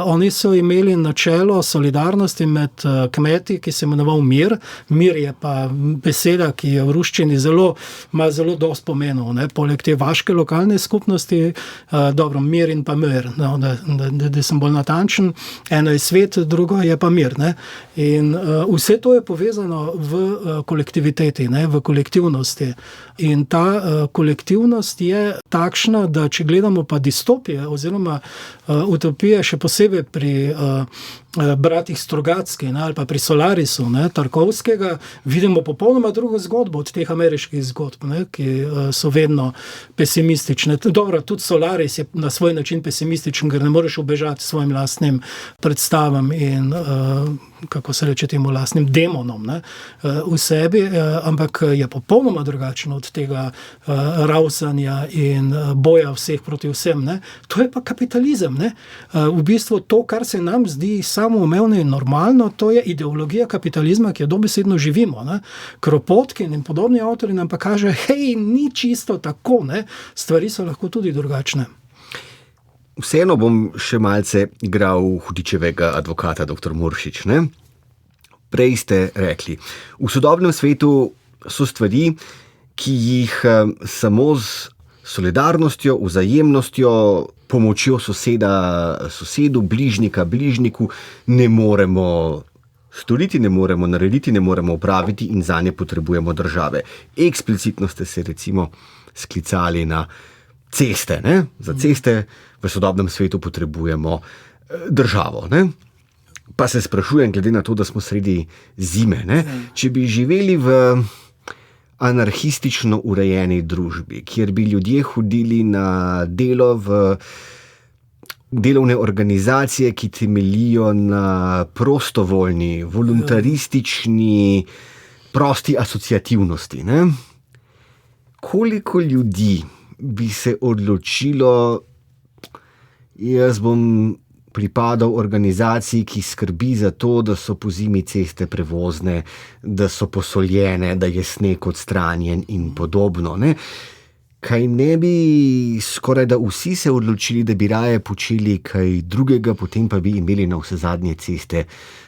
Oni so imeli načelo solidarnosti med kmeti, ki se imenoval mir. Mir je pa beseda, ki je v ruščini ima zelo dosti pomenov. Ne. Poleg te vaške lokalne skupnosti, dobro, mir in pa mir, no, da sem bolj natančen, eno je svet, drugo je pa mir. Ne. In vse to je povezano v kolektiviteti, ne, v kolektivnosti. In ta kolektivnost je takšna, da če gledamo pa distopije oziroma utopije, še posebej pri bratih Strugatski, ne, ali pa pri Solarisu, ne, Tarkovskega, vidimo popolnoma drugo zgodbo od teh ameriških zgodb, ne, ki so vedno pesimistične. Dobro, tudi Solaris je na svoj način pesimističen, ker ne moreš ubežati svojim lastnim predstavam in kako se reče temu lastnim demonom, ne, v sebi, ampak je popolnoma drugačno od tega ravsanja in boja vseh proti vsem. Ne. To je pa kapitalizem. Ne. V bistvu to, kar se nam zdi samoumevno in normalno, to je ideologija kapitalizma, ki jo dobesedno živimo. Ne. Kropotkin in podobni avtori nam pa kaže, hej, ni čisto tako, ne. Stvari so lahko tudi drugačne. Vseeno bom še malce igral hudičevega advokata, dr. Muršič. Ne? Prej ste rekli, v sodobnem svetu so stvari, ki jih samo z solidarnostjo, vzajemnostjo, pomočjo sosedu, bližniku ne moremo storiti, ne moremo narediti, ne moremo upraviti in zanje potrebujemo države. Eksplicitno ste se recimo sklicali na ceste. Ne? Za ceste v sodobnem svetu potrebujemo državo. Ne? Pa se sprašujem, glede na to, da smo sredi zime, ne? Če bi živeli v anarhistično urejeni družbi, kjer bi ljudje hodili na delo v delovne organizacije, ki temeljijo na prostovoljni, voluntaristični, prosti asociativnosti. Ne? Koliko ljudi bi se odločilo, jaz bom pripadal organizaciji, ki skrbi za to, da so pozimi ceste prevozne, da so posoljene, da je sneg odstranjen in podobno. Ne? Kaj ne bi skoraj da vsi se odločili, da bi raje počeli kaj drugega, potem pa bi imeli na vse zadnje ceste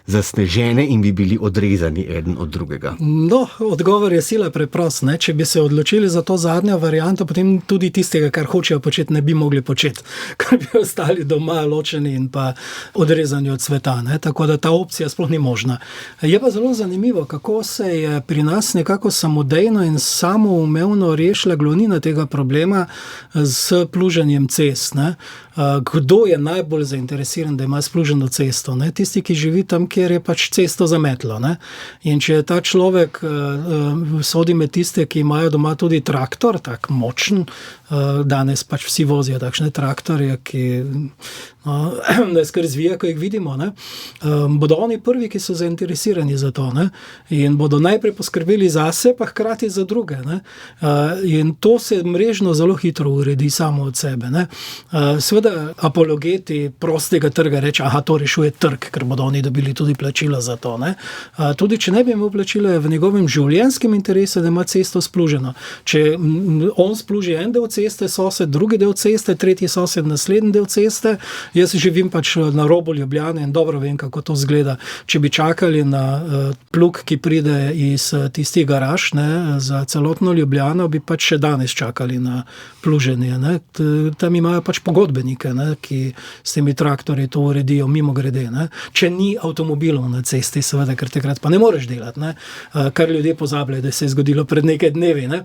zasnežene in bi bili odrezani eden od drugega? No, odgovor je sila preprost. Ne? Če bi se odločili za to zadnjo varianto, potem tudi tistega, kar hočejo početi, ne bi mogli početi, ker bi ostali doma ločeni in pa odrezani od sveta. Ne? Tako da ta opcija sploh ni možna. Je pa zelo zanimivo, kako se je pri nas nekako samodejno in samoumevno rešila glavnina tega problema s pluženjem cest. Ne? Kdo je najbolj zainteresiran, da ima spluženo cesto? Ne? Tisti, ki živi tam, kjer je pač cesto zametlo. Ne? In če je ta človek sodi med tiste, ki imajo doma tudi traktor, tak močen, danes pač vsi vozijo takšne traktorje, ki ne skr zvija, ko jih vidimo, ne? Bodo oni prvi, ki so zainteresirani za to, ne? In bodo najprej poskrbeli zase, pa hkrati za druge. Ne? In to se mrežno zelo hitro uredi samo od sebe. Ne? Seveda apologeti prostega trga reče, aha, to rešuje trg, ker bodo oni dobili tudi plačilo za to. Ne? Tudi če ne bi imel plačila, je v njegovem življenjskem interesu, da ima cesto spluženo. Če on spluži en del ceste, sosed drugi del ceste, tretji sosed naslednji del ceste, jaz živim pač na robu Ljubljane in dobro vem, kako to izgleda. Če bi čakali na plug, ki pride iz tistih garaž, ne, za celotno Ljubljano, bi pač še danes čakali na pluženje. Ne. Tam imajo pač pogodbenike, ne, ki s temi traktorji to uredijo mimogrede. Ne. Če ni avtomobilov na cesti, seveda, ker takrat pa ne moreš delati. Ne. Kar ljudje pozabljajo, da se je zgodilo pred nekaj dnevi. Ne.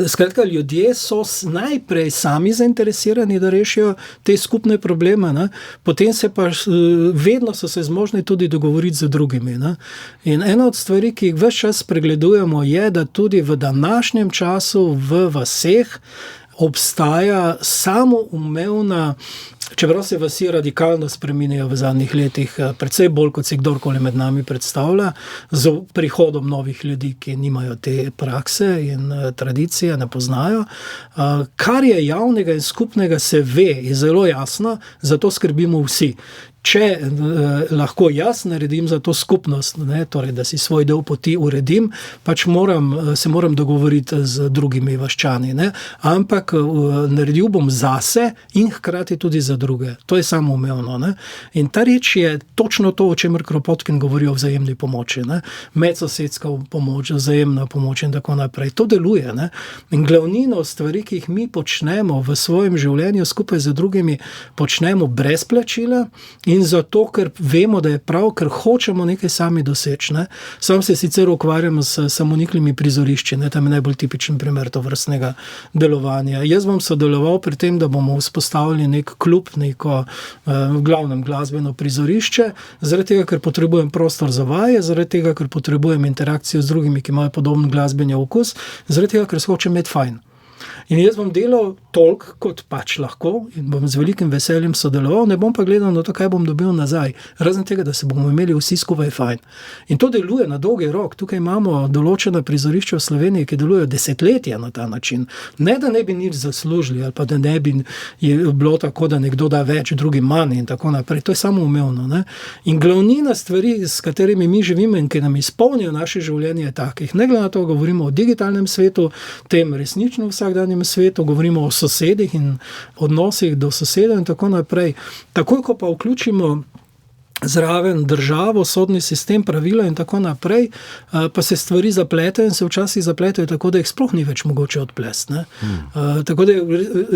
Skratka, ljudje so najprej sami zainteresirani, da rešijo te skupne probleme, ne? Potem se pa vedno so se zmožni tudi dogovoriti z drugimi. Ne? In ena od stvari, ki jih ves čas pregledujemo, je, da tudi v današnjem času v vaseh obstaja samoumevna, čeprav se vasi radikalno spreminjajo v zadnjih letih, precej bolj, kot si kdorkoli med nami predstavlja, z prihodom novih ljudi, ki nimajo te prakse in tradicije, ne poznajo. Kar je javnega in skupnega, se ve, je zelo jasno, zato skrbimo vsi. Če lahko jaz naredim za to skupnost, ne, torej, da si svoj del poti uredim, pač se moram dogovoriti z drugimi vaščani. Ne. Ampak naredil bom zase in hkrati tudi za druge. To je samoumevno. Ne. In ta reč je točno to, o čemer Kropotkin govori o vzajemni pomoči. Ne. Medsosedska pomoč, vzajemna pomoč in tako naprej. To deluje. Ne. In glavnino stvari, ki jih mi počnemo v svojem življenju skupaj z drugimi, počnemo brez plačila. In zato, ker vemo, da je prav, ker hočemo nekaj sami doseči. Ne? Sam se sicer ukvarjam s samoniklimi prizorišči, ne? Tam je najbolj tipičen primer tovrstnega delovanja. Jaz bom sodeloval pri tem, da bomo vzpostavili nek klub, neko v glavnem glasbeno prizorišče, zaradi tega, ker potrebujem prostor za vaje, zaradi tega, ker potrebujem interakcijo z drugimi, ki imajo podoben glasbeni okus, zaradi tega, ker se hočem imeti fajn. In jaz bom delal toliko, kot pač lahko in bom z velikim veseljem sodeloval, ne bom pa gledal na to, kaj bom dobil nazaj, razen tega, da se bomo imeli vsi skupaj fajn. In to deluje na dolgi rok. Tukaj imamo določena prizorišča v Sloveniji, ki delujejo desetletja na ta način. Ne, da ne bi nič zaslužili, ali pa da ne bi bilo tako, da nekdo da več, drugi manj in tako naprej. To je samoumevno. Ne? In glavnina stvari, s katerimi mi živimo in ki nam izpolnijo naše življenje takih, ne glede na to, govorimo o digitalnem svetu, tem resnično vsakdanjem svetu, govorimo o sosedih in odnosih do sosedov in tako naprej. Takoj, ko pa vključimo zraven državo, sodni sistem, pravila in tako naprej, pa se stvari zapletajo in se včasih zapletajo tako, da jih sploh ni več mogoče odplesti. Tako da je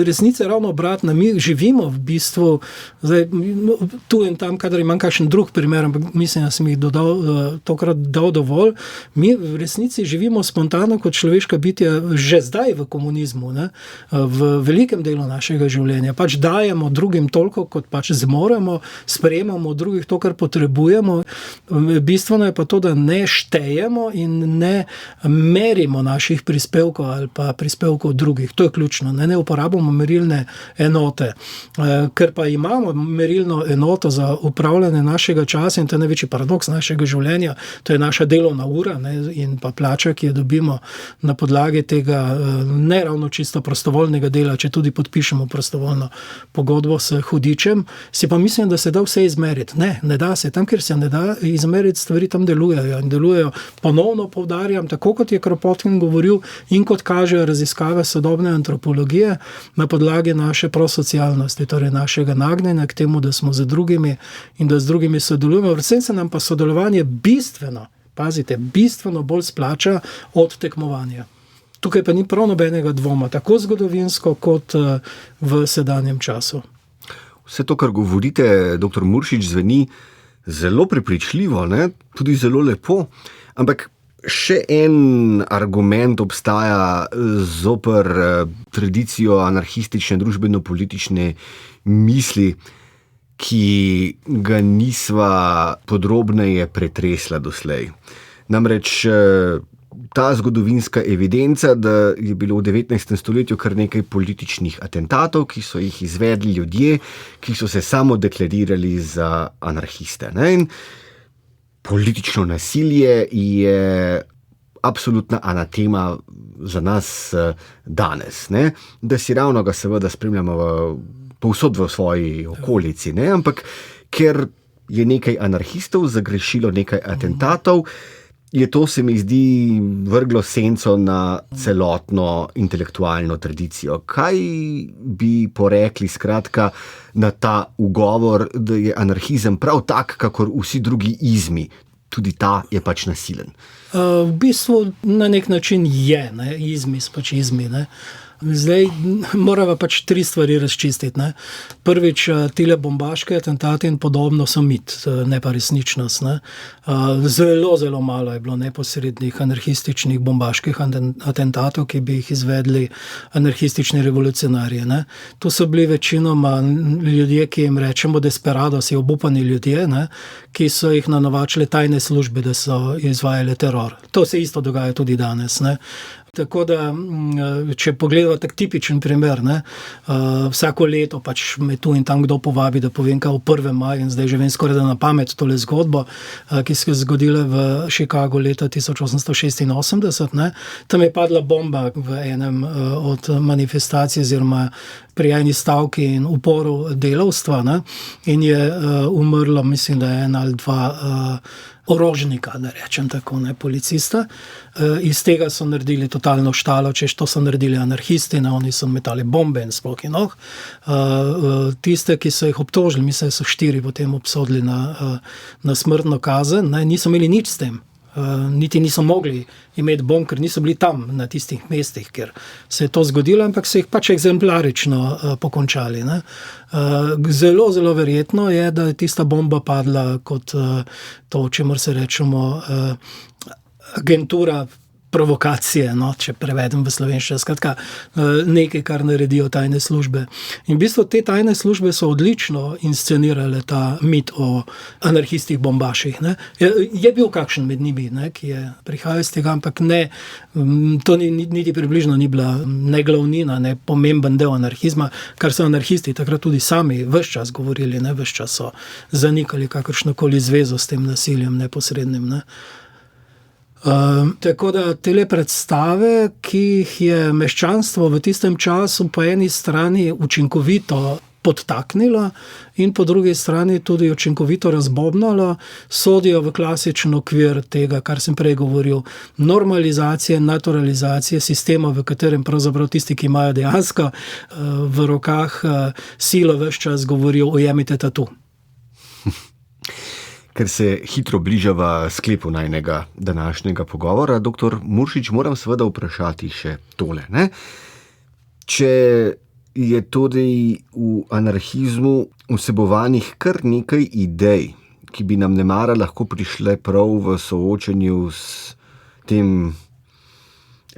resnica ravno obratna. Mi živimo v bistvu, zdaj, tu in tam, kadar imam kakšen drug primer, ampak mislim, da sem jih tokrat dal dovolj, mi v resnici živimo spontano kot človeška bitja že zdaj v komunizmu, ne? V velikem delu našega življenja. Pač dajemo drugim toliko, kot pač zmoremo, sprejemamo drugih to, kar potrebujemo. Bistveno je pa to, da ne štejemo in ne merimo naših prispevkov ali pa prispevkov drugih. To je ključno. Ne uporabljamo merilne enote. Ker pa imamo merilno enoto za upravljanje našega časa in to je največji paradoks našega življenja, to je naša delovna ura, ne, in pa plača, ki jo dobimo na podlagi tega ne ravno čisto prostovoljnega dela, če tudi podpišemo prostovoljno pogodbo s hudičem, si pa mislim, da se da vse izmeriti. Ne ne da se. Tam, kjer se ne da izmeriti stvari, tam delujejo in delujejo. Ponovno poudarjam, tako kot je Kropotkin govoril in kot kažejo raziskave sodobne antropologije na podlagi naše prosocialnosti, torej našega nagnjenja k temu, da smo z drugimi in da z drugimi sodelujemo. Predvsem se nam pa sodelovanje bistveno bolj splača od tekmovanja. Tukaj pa ni prav nobenega dvoma, tako zgodovinsko kot v sedanjem času. Vse to, kar govorite, dr. Muršič, zveni zelo prepričljivo, ne? Tudi zelo lepo, ampak še en argument obstaja zoper tradicijo anarhistične družbeno-politične misli, ki ga nisva podrobneje pretresla doslej. Namreč ta zgodovinska evidenca, da je bilo v 19. stoletju kar nekaj političnih atentatov, ki so jih izvedli ljudje, ki so se samo deklarirali za anarhiste. Ne? In politično nasilje je absolutna anatema za nas danes. Ne? Da si ravno ga seveda spremljamo povsod v svoji okolici, ne? Ampak ker je nekaj anarhistov zagrešilo nekaj atentatov, je to, se mi zdi, vrglo senco na celotno intelektualno tradicijo. Kaj bi porekli skratka na ta ugovor, da je anarhizem prav tak, kakor vsi drugi izmi, tudi ta je pač nasilen? V bistvu na nek način je, ne? Izmi, pač izmi, ne? Zdaj morava pač 3 stvari razčistiti. Ne? Prvič, tile bombaške atentate in podobno so mit, ne pa resničnost. Ne? Zelo, zelo malo je bilo neposrednih anarhističnih bombaških atentatov, ki bi jih izvedli anarhistični revolucionarji. Ne? To so bili večinoma ljudje, ki jim rečemo desperadosi, obupani ljudje, ne? Ki so jih nanovačile tajne službe, da so izvajali teror. To se isto dogaja tudi danes. Ne? Tako da, če pogledamo tak tipičen primer, ne, vsako leto pač me tu in tam kdo povabi, da povem kaj o 1. maju in zdaj že vem skoraj da na pamet tole zgodbo, ki se je zgodila v Chicagu leta 1886, ne. Tam je padla bomba v enem od manifestacij oziroma pri eni stavki in uporu delavstva, ne, in je umrlo, mislim, da je 1 ali 2 orožnika, da rečem tako, ne, policista. Iz tega so naredili totalno štalo, češ to so naredili anarhisti, ne, oni so metali bombe in sploh in tiste, ki so jih obtožili, mislim, da so 4 potem obsodili na smrtno kazen, ne, niso imeli nič s tem. Niti niso mogli imeti bomb, ker niso bili tam na tistih mestih, kjer se je to zgodilo, ampak so jih pač eksemplarično pokončali. Ne. Zelo, zelo verjetno je, da je tista bomba padla kot to, o čemer se rečemo agentura provokacije, no, če prevedem v slovenščino, skratka nekaj, kar naredijo tajne službe. In v bistvu te tajne službe so odlično inscenirale ta mit o anarhistih bombaših. Ne. Je bil kakšen med njimi, ne, ki je prihajal iz tega, ampak ne, to niti približno ni bila ne glavnina, ne pomemben del anarhizma, kar so anarhisti takrat tudi sami ves čas govorili, ne, ves čas so zanikali kakršnokoli zvezo s tem nasiljem neposrednim, ne. Tako da tele predstave, ki jih je meščanstvo v tistem času po eni strani učinkovito podtaknilo in po drugi strani tudi učinkovito razbobnalo, sodijo v klasičen okvir tega, kar sem prej govoril, normalizacije, naturalizacije sistema, v katerem pravzaprav tisti, ki imajo dejansko v rokah silo, ves čas govorijo, ujemite tatu. Ker se hitro bližava sklepu najnega današnjega pogovora, dr. Muršič, moram seveda vprašati še tole. Ne? Če je tudi v anarhizmu vsebovanih kar nekaj idej, ki bi nam nemara lahko prišle prav v soočenju s tem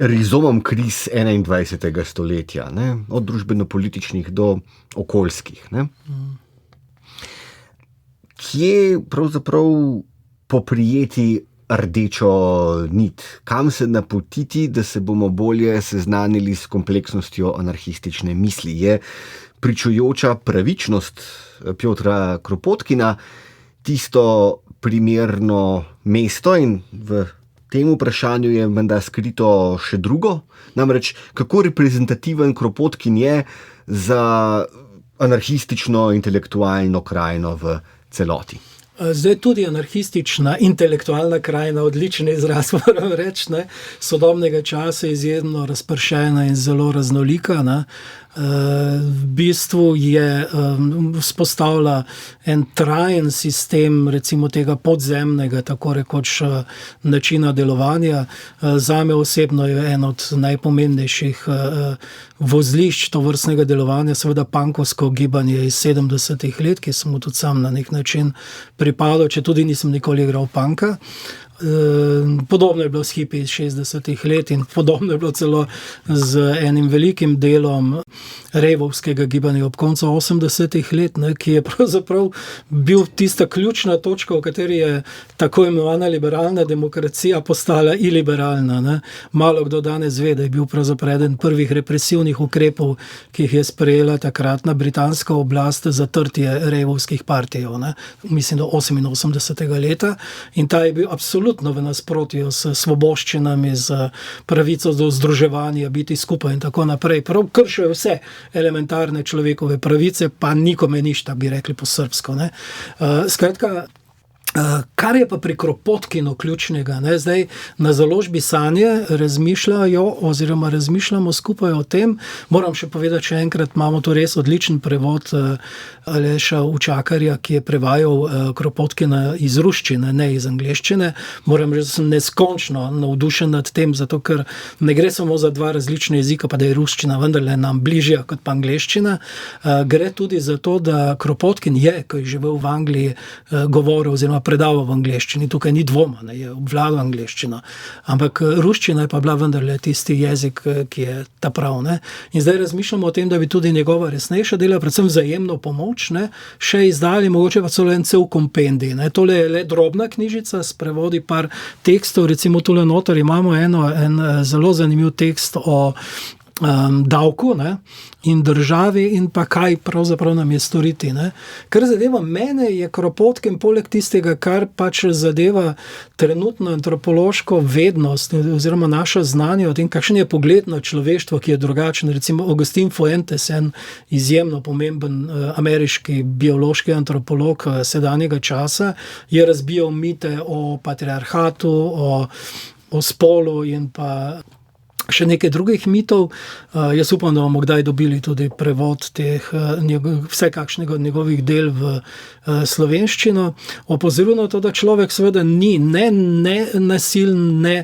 rizomom kriz 21. stoletja, ne? Od družbeno-političnih do okoljskih. Ne? Kje pravzaprav poprijeti rdečo nit? Kam se napotiti, da se bomo bolje seznanili s kompleksnostjo anarhistične misli? Je pričujoča pravičnost Pjotra Kropotkina tisto primerno mesto in v tem vprašanju je menda skrito še drugo? Namreč, kako reprezentativen Kropotkin je za anarhistično intelektualno krajino v celoti? Zdaj tudi anarhistična, intelektualna krajina, odličen izraz, moram reči, ne, sodobnega časa je izjemno razpršena in zelo raznolika. Ne. V bistvu je vzpostavila en trajen sistem, recimo tega podzemnega, tako rekoč načina delovanja. Zame osebno je en od najpomembnejših vozlišč tovrstnega delovanja, seveda punkovsko gibanje iz 70. let, ki sem mu tudi sam na nek način pripadal, če tudi nisem nikoli igral punka. Podobno je bilo s hipi iz 60. let in podobno je bilo celo z enim velikim delom revovskega gibanja ob koncu 80. let, ne, ki je pravzaprav bil tista ključna točka, v kateri je tako imenovana liberalna demokracija postala iliberalna. Ne. Malo kdo danes ve, da je bil pravzaprav eden prvih represivnih ukrepov, ki jih je sprejela takratna britanska oblast za trtje revovskih partijev, ne. Mislim, do 88. leta, in ta je bil absolutno v nasprotju s svoboščinami, z pravico do združevanja, biti skupaj in tako naprej. Prav kršijo vse elementarne človekove pravice, pa nikome ništa, bi rekli po srbsko. Ne. Skratka, kar je pa pri Kropotkinu ključnega, ne, zdaj na založbi Sanje razmišljajo oziroma razmišljamo skupaj o tem. Moram še povedati, še enkrat, imamo tu res odličen prevod Aleša Učakarja, ki je prevajal Kropotkina iz ruščine, ne iz angleščine. Moram reči, da sem neskončno navdušen nad tem, zato ker ne gre samo za dva različna jezika, pa da je ruščina vendarle nam bližja kot pa angleščina. Gre tudi za to, da Kropotkin je, ko je živel v Angliji, govoril oziroma predaval v angleščini. Tukaj ni dvoma, ne, je obvladal angleščino. Ampak ruščina je pa bila vendarle tisti jezik, ki je ta prav. Ne. In zdaj razmišljamo o tem, da bi tudi njegova resnejša dela, predvsem vzajemno pomoč, ne, še izdali, mogoče pa celo en cel kompendij. Ne. Tole je le drobna knjižica s prevodi par tekstov, recimo tule noter imamo en zelo zanimiv tekst o davku, ne, in državi in pa kaj pravzaprav nam je storiti. Ne. Kar zadeva mene, je Kropotkin poleg tistega, kar pač zadeva trenutno antropološko vednost oziroma naša znanje o tem, kakšen je pogled na človeštvo, ki je drugačen. Recimo Augustin Fuentes, en izjemno pomemben ameriški biološki antropolog sedanjega časa, je razbijal mite o patriarhatu, o spolu in pa še nekaj drugih mitov. Jaz upam, da bomo kdaj dobili tudi prevod teh vsekakšnega od njegovih del v slovenščino. Opozoril na to, da človek seveda ni ne nasilen, ne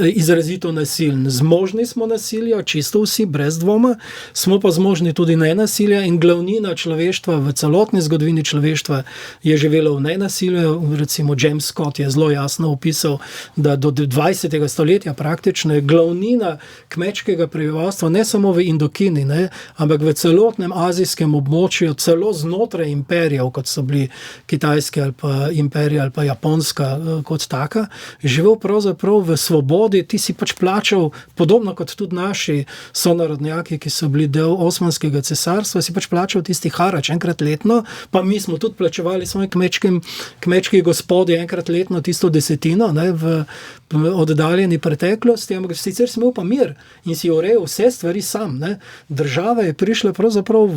izrazito nasilen. Zmožni smo nasilja, čisto vsi, brez dvoma, smo pa zmožni tudi nenasilja in glavnina človeštva v celotni zgodovini človeštva je živela v nenasilju. Recimo James Scott je zelo jasno opisal, da do 20. stoletja praktično je glavnina kmečkega prebivalstva, ne samo v Indokini, ne, ampak v celotnem azijskem območju, celo znotraj imperijev, kot so bili kitajski ali pa imperija ali pa japonska kot taka, živel pravzaprav v svobodi. Ti si pač plačal, podobno kot tudi naši sonarodnjaki, ki so bili del Osmanskega cesarstva, si pač plačal tisti harač enkrat letno, pa mi smo tudi plačevali svojim kmečki gospodi enkrat letno tisto desetino, ne, v oddaljeni preteklosti, ampak sicer si imel pa mir in si urejal vse stvari sam. Ne. Država je prišla pravzaprav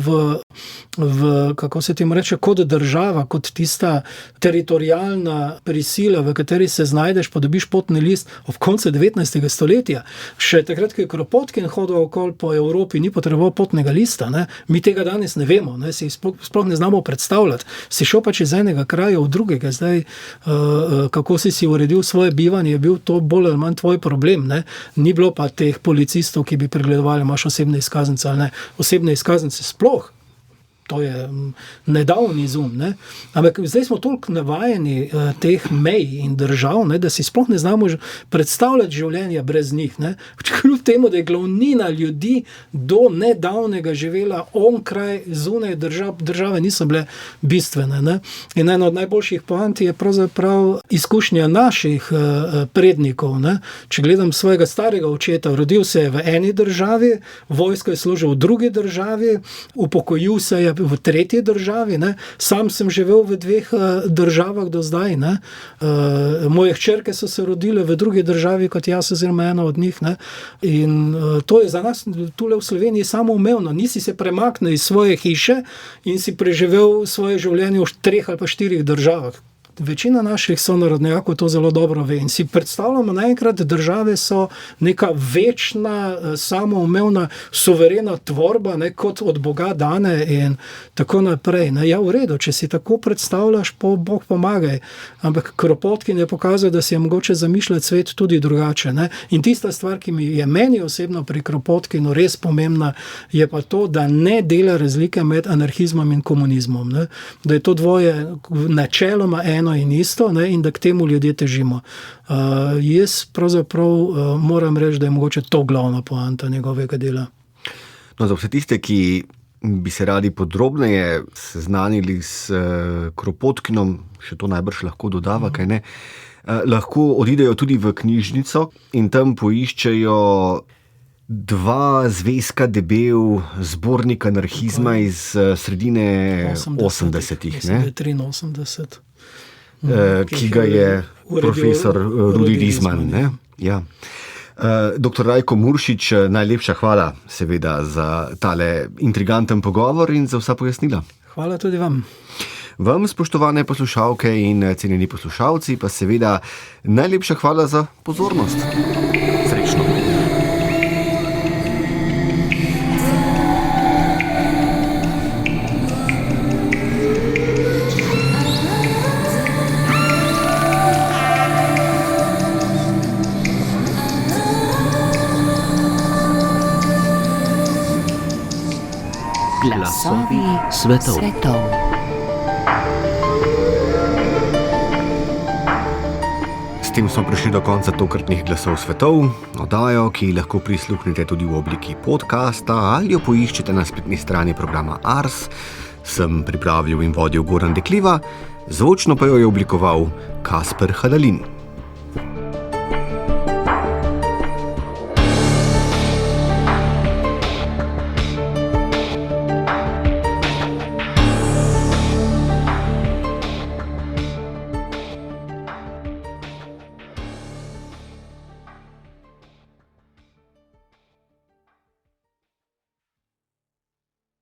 v kako se temu reče, kot država, kot tista teritorijalna prisila, v kateri se znajdeš, pa dobiš potni list ob koncu 19. stoletja. Še takrat, ko je Kropotkin hodil okoli po Evropi, ni potreboval potnega lista. Ne. Mi tega danes ne vemo, ne. Si sploh ne znamo predstavljati. Si šel pač iz enega kraja v drugega. Zdaj, kako si uredil svoje bivanje, je bil to bolj ali manj tvoj problem. Ne. Ni bilo pa teh policistov, ki bi pregledovali, imaš osebne izkaznice ali ne. Osebne izkaznice sploh. To je nedavni izum. Ne. Ampak zdaj smo toliko navajeni teh mej in držav, ne, da si sploh ne znamo predstavljati življenja brez njih. Ne. Kljub temu, da je glavnina ljudi do nedavnega živela onkraj, zunaj države niso bile bistvene. Ne. In ena od najboljših poant je pravzaprav izkušnja naših prednikov. Ne. Če gledam svojega starega očeta, rodil se je v eni državi, vojsko je služil v drugi državi, upokojil se je v tretji državi, ne. Sam sem živel v dveh državah do zdaj. Ne. Moje hčerke so se rodile v drugi državi kot jaz, oziroma ena od njih. Ne. In to je za nas tule v Sloveniji samoumevno. Nisi se premaknil iz svoje hiše in si preživel svoje življenje v 3 ali pa 4 državah. Večina naših sonarodnjakov to zelo dobro ve in si predstavljamo naenkrat, države so neka večna, samoumevna, suverena tvorba, ne, kot od Boga dane in tako naprej. Ne. Ja, v redu, če si tako predstavljaš, Bog pomagaj. Ampak Kropotkin je pokazal, da si je mogoče zamišljati svet tudi drugače. Ne. In tista stvar, ki je meni osebno pri Kropotkinu res pomembna, je pa to, da ne dela razlike med anarhizmom in komunizmom. Ne. Da je to dvoje načeloma eno in isto, ne, in da k temu ljudje težimo. Jaz pravzaprav moram reči, da je mogoče to glavna poanta njegovega dela. No, za vse tiste, ki bi se radi podrobneje seznanili s Kropotkinom, še to najbrž lahko dodava, kaj ne, lahko odidejo tudi v knjižnico in tam poiščejo 2 zvezka debel zbornik anarhizma iz sredine 80-ih. 83. Ki ga je profesor Rudi Rizman. Ne? Ja. Dr. Rajko Muršič, najlepša hvala seveda za tale intriganten pogovor in za vsa pojasnila. Hvala tudi vam. Vam, spoštovane poslušalke in cenjeni poslušalci, pa seveda najlepša hvala za pozornost. Srečno. Glasovi svetov. S tem smo prišli do konca tokratnih Glasov svetov, oddajo, ki lahko prisluhnete tudi v obliki podcasta ali jo poiščete na spletni strani programa Ars. Sem pripravil in vodil Goran Dekliva, zvočno pa jo je oblikoval Kasper Hadalin.